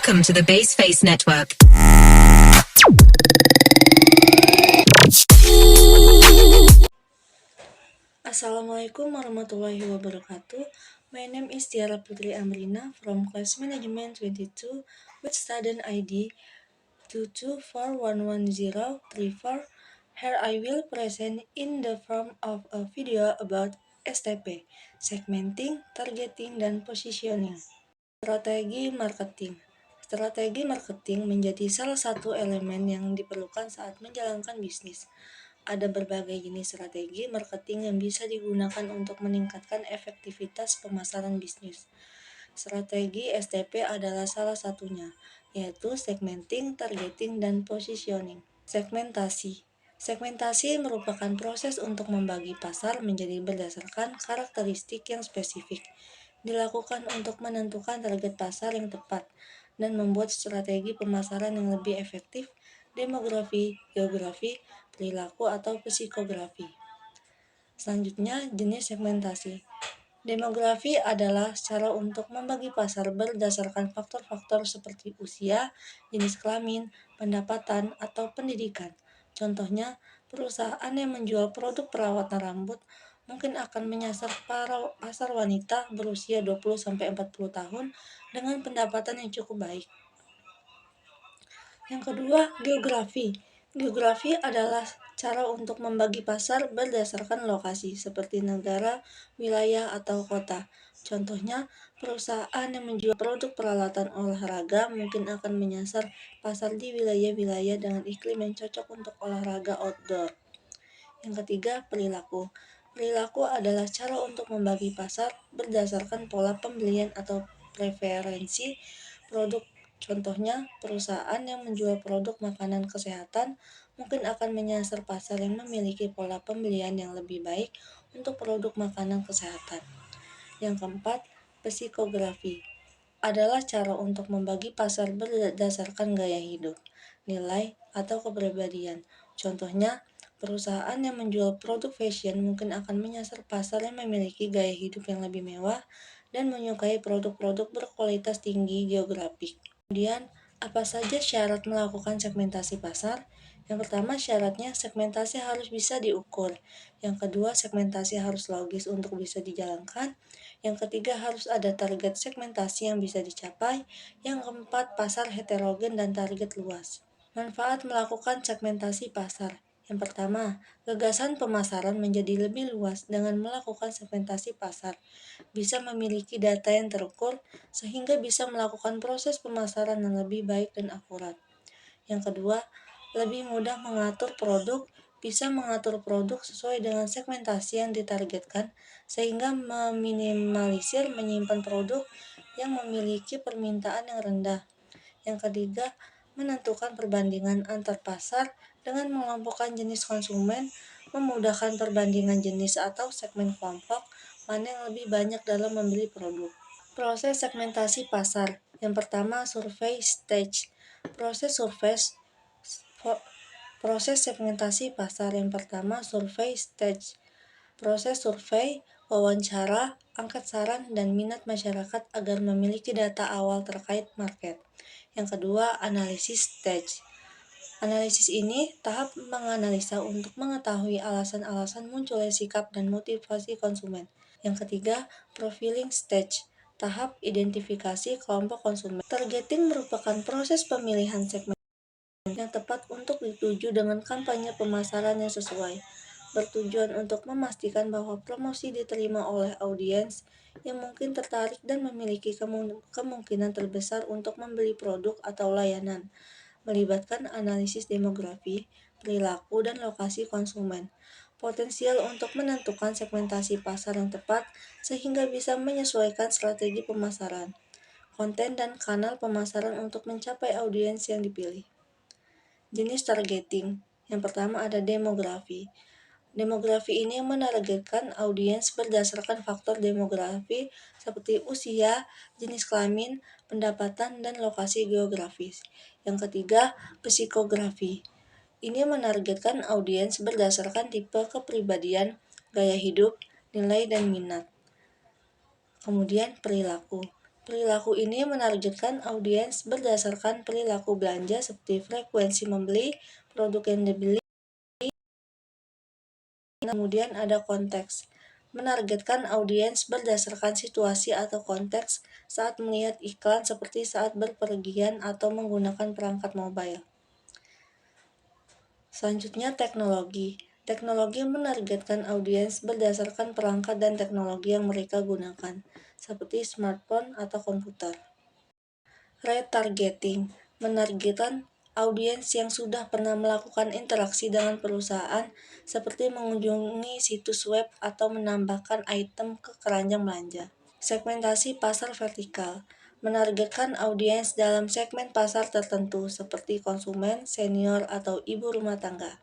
Welcome to the Baseface Network. Assalamualaikum warahmatullahi wabarakatuh. My name is Tiara Putri Amrina from Class Management 22 with student ID 224111034. Here I will present in the form of a video about STP, segmenting, targeting, dan positioning. Strategi marketing. Strategi marketing menjadi salah satu elemen yang diperlukan saat menjalankan bisnis. Ada berbagai jenis strategi marketing yang bisa digunakan untuk meningkatkan efektivitas pemasaran bisnis. Strategi STP adalah salah satunya, yaitu segmenting, targeting, dan positioning. Segmentasi. Segmentasi merupakan proses untuk membagi pasar menjadi berdasarkan karakteristik yang spesifik. Dilakukan untuk menentukan target pasar yang tepat dan membuat strategi pemasaran yang lebih efektif, demografi, geografi, perilaku, atau psikografi. Selanjutnya, jenis segmentasi. Demografi adalah cara untuk membagi pasar berdasarkan faktor-faktor seperti usia, jenis kelamin, pendapatan, atau pendidikan. Contohnya, perusahaan yang menjual produk perawatan rambut mungkin akan menyasar pasar wanita berusia 20-40 tahun dengan pendapatan yang cukup baik. Yang kedua, geografi. Geografi adalah cara untuk membagi pasar berdasarkan lokasi seperti negara, wilayah, atau kota. Contohnya, perusahaan yang menjual produk peralatan olahraga mungkin akan menyasar pasar di wilayah-wilayah dengan iklim yang cocok untuk olahraga outdoor. Yang ketiga, perilaku. Perilaku adalah cara untuk membagi pasar berdasarkan pola pembelian atau preferensi produk. Contohnya, perusahaan yang menjual produk makanan kesehatan mungkin akan menyasar pasar yang memiliki pola pembelian yang lebih baik untuk produk makanan kesehatan. Yang keempat, psikografi adalah cara untuk membagi pasar berdasarkan gaya hidup, nilai, atau kepribadian. Contohnya, perusahaan yang menjual produk fashion mungkin akan menyasar pasar yang memiliki gaya hidup yang lebih mewah dan menyukai produk-produk berkualitas tinggi geografik. Kemudian, apa saja syarat melakukan segmentasi pasar? Yang pertama, syaratnya segmentasi harus bisa diukur. Yang kedua, segmentasi harus logis untuk bisa dijalankan. Yang ketiga, harus ada target segmentasi yang bisa dicapai. Yang keempat, pasar heterogen dan target luas. Manfaat melakukan segmentasi pasar. Yang pertama, gagasan pemasaran menjadi lebih luas dengan melakukan segmentasi pasar. Bisa memiliki data yang terukur sehingga bisa melakukan proses pemasaran yang lebih baik dan akurat. Yang kedua, lebih mudah mengatur produk, bisa mengatur produk sesuai dengan segmentasi yang ditargetkan sehingga meminimalisir menyimpan produk yang memiliki permintaan yang rendah. Yang ketiga, menentukan perbandingan antar pasar dengan mengelompokkan jenis konsumen, memudahkan perbandingan jenis atau segmen kelompok mana yang lebih banyak dalam membeli produk. Proses segmentasi pasar. Yang pertama, survei stage. Proses segmentasi pasar yang pertama, survei stage. Proses survei, wawancara, angkat saran, dan minat masyarakat agar memiliki data awal terkait market. Yang kedua, analisis stage. Analisis ini tahap menganalisa untuk mengetahui alasan-alasan munculnya sikap dan motivasi konsumen. Yang ketiga, profiling stage. Tahap identifikasi kelompok konsumen. Targeting merupakan proses pemilihan segmen yang tepat untuk dituju dengan kampanye pemasaran yang sesuai, bertujuan untuk memastikan bahwa promosi diterima oleh audiens yang mungkin tertarik dan memiliki kemungkinan terbesar untuk membeli produk atau layanan. Melibatkan analisis demografi, perilaku, dan lokasi konsumen. Potensial untuk menentukan segmentasi pasar yang tepat sehingga bisa menyesuaikan strategi pemasaran, konten, dan kanal pemasaran untuk mencapai audiens yang dipilih. Jenis targeting. Yang pertama ada demografi. Demografi ini menargetkan audiens berdasarkan faktor demografi seperti usia, jenis kelamin, pendapatan, dan lokasi geografis. Yang ketiga, psikografi. Ini menargetkan audiens berdasarkan tipe kepribadian, gaya hidup, nilai, dan minat. Kemudian perilaku. Perilaku ini menargetkan audiens berdasarkan perilaku belanja seperti frekuensi membeli, produk yang dibeli. Kemudian ada konteks, menargetkan audiens berdasarkan situasi atau konteks saat melihat iklan seperti saat berpergian atau menggunakan perangkat mobile. Selanjutnya teknologi. Teknologi menargetkan audiens berdasarkan perangkat dan teknologi yang mereka gunakan, seperti smartphone atau komputer. Retargeting menargetkan audiens yang sudah pernah melakukan interaksi dengan perusahaan seperti mengunjungi situs web atau menambahkan item ke keranjang belanja. Segmentasi pasar vertikal menargetkan audiens dalam segmen pasar tertentu seperti konsumen, senior, atau ibu rumah tangga.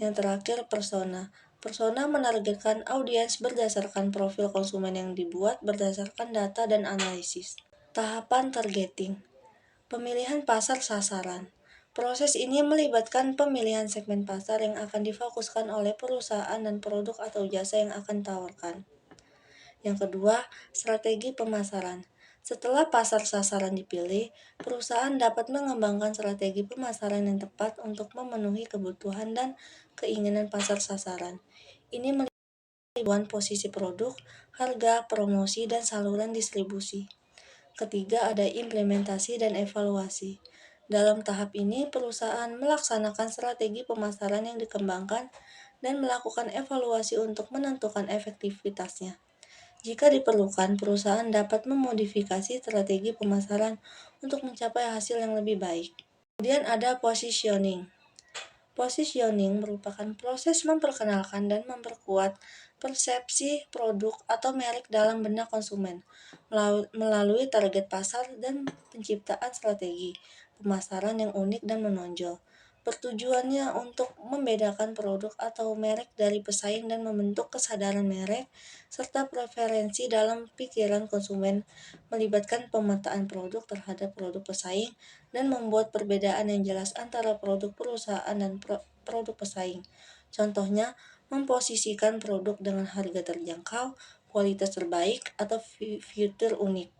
Yang terakhir, persona. Persona menargetkan audiens berdasarkan profil konsumen yang dibuat berdasarkan data dan analisis. Tahapan targeting. Pemilihan pasar sasaran. Proses ini melibatkan pemilihan segmen pasar yang akan difokuskan oleh perusahaan dan produk atau jasa yang akan ditawarkan. Yang kedua, strategi pemasaran. Setelah pasar sasaran dipilih, perusahaan dapat mengembangkan strategi pemasaran yang tepat untuk memenuhi kebutuhan dan keinginan pasar sasaran. Ini melibatkan posisi produk, harga, promosi, dan saluran distribusi. Ketiga, ada implementasi dan evaluasi. Dalam tahap ini, perusahaan melaksanakan strategi pemasaran yang dikembangkan dan melakukan evaluasi untuk menentukan efektivitasnya. Jika diperlukan, perusahaan dapat memodifikasi strategi pemasaran untuk mencapai hasil yang lebih baik. Kemudian ada positioning. Positioning merupakan proses memperkenalkan dan memperkuat persepsi produk atau merek dalam benak konsumen melalui target pasar dan penciptaan strategi pemasaran yang unik dan menonjol. Bertujuannya untuk membedakan produk atau merek dari pesaing dan membentuk kesadaran merek serta preferensi dalam pikiran konsumen, melibatkan pemetaan produk terhadap produk pesaing dan membuat perbedaan yang jelas antara produk perusahaan dan produk pesaing. Contohnya, memposisikan produk dengan harga terjangkau, kualitas terbaik, atau fitur unik.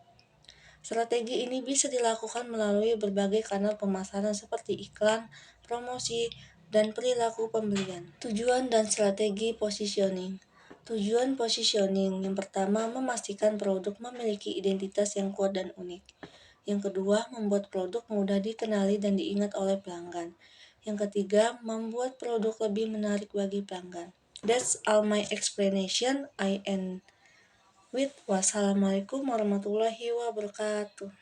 Strategi ini bisa dilakukan melalui berbagai kanal pemasaran seperti iklan, promosi, dan perilaku pembelian. Tujuan dan strategi positioning. Tujuan positioning yang pertama memastikan produk memiliki identitas yang kuat dan unik. Yang kedua, membuat produk mudah dikenali dan diingat oleh pelanggan. Yang ketiga, membuat produk lebih menarik bagi pelanggan. That's all my explanation. I end with wassalamualaikum warahmatullahi wabarakatuh.